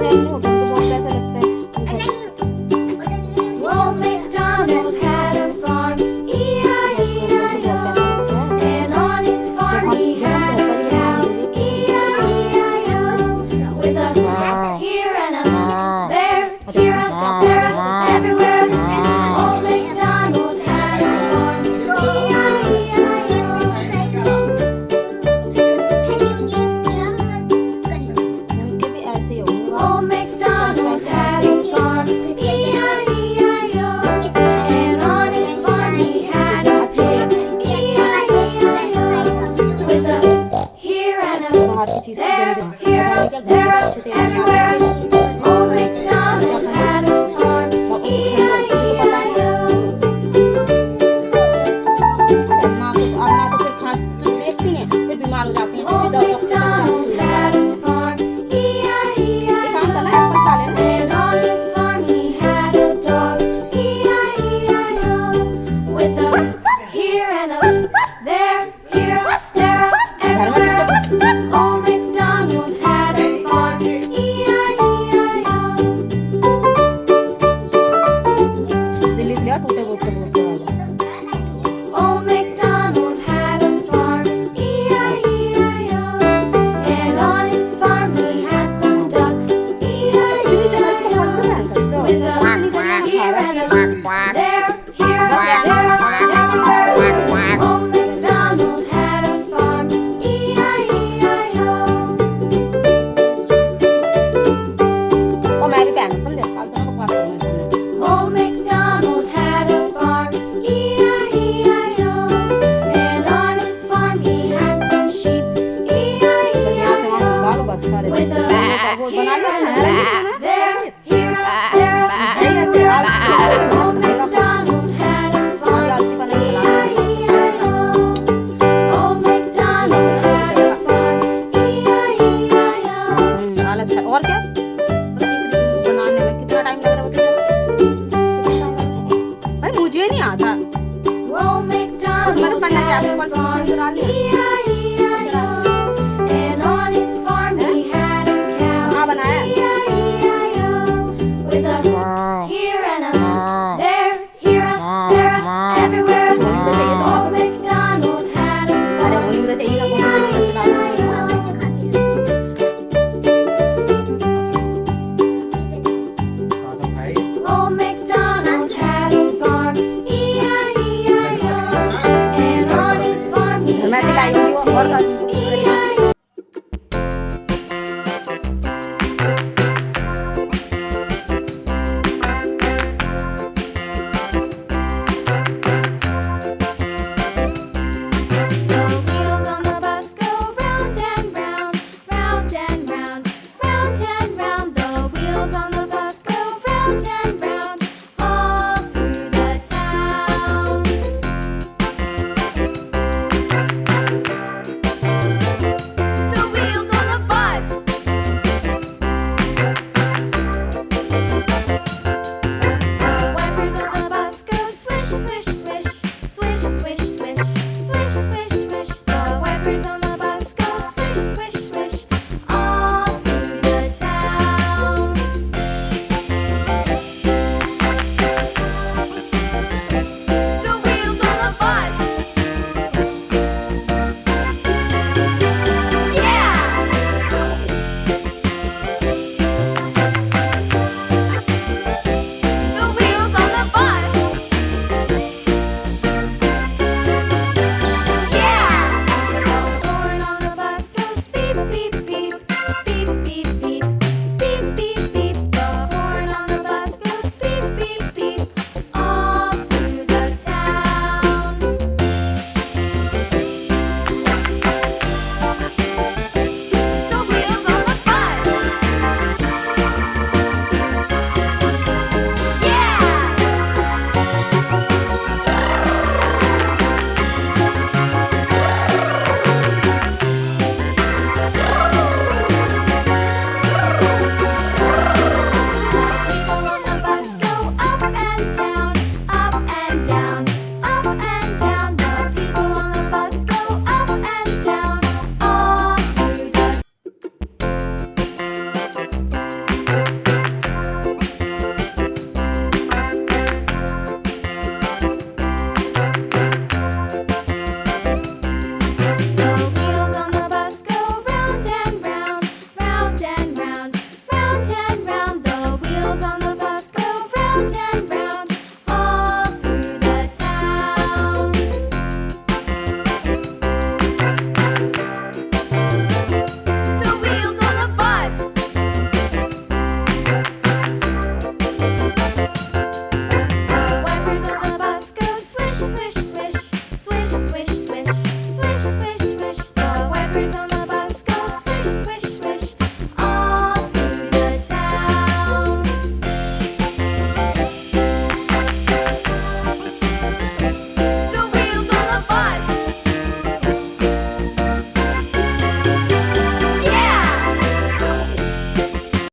Hotel तो बहुत पैसे लगते हैं। Old MacDonald had a farm, E-I-E-I-O. And on his farm he had a cow, E-I-E-I-O. With a here and a there, here and there, everywhere. Old MacDonald had a farm, E-I-E-I-O. उनके भी ऐसे ही होंगे। Old MacDonald had a farm, E-I-E-I-O. And on his farm he had a pig, E-I-E-I-O. With a here and a बाहर की चीज़ there, here, there, everywhere. Old MacDonald had a farm, E-I-E-I-O. माँ को और माँ तो फिर खास तो देखती हैं, फिर बीमार हो जाती हैं। Old MacDonald had a farm, ये काम करना E-I-E-I-O. एप्पल खा लेना। And on his farm he had a dog, E-I-E-I-O. With a here and a there, here, there, everywhere. Old MacDonald had a farm, E-I-E-I-O. Delhi से लिया टूटे फूटे वाला। Old MacDonald had a farm, E-I-E-I-O. And on his farm he had some ducks, E-I-E-I-O. With a here and a there, here, there, everywhere. Old MacDonald had a farm, E-I-E-I-O. और मैं भी पहन समझे फालतू का बकवास करना है। Old MacDonald had a farm, E-I-E-I-O. And on his farm he had some sheep, यहाँ से वहाँ E-I-E-I-O. भागो बस सारे With a वो बना लो ना there, here, there, everywhere. Old MacDonald had a farm, E-I-E-I-O. Old MacDonald had a farm, E-I-E-I-O. आलस है और क्या बनाने में कितना टाइम लग रहा है बताओ। भाई मुझे नहीं आता Old तो तुम्हारे MacDonald पन्ना क्या had आपने a कॉन्फ़िगरेशन farm, करा लिया।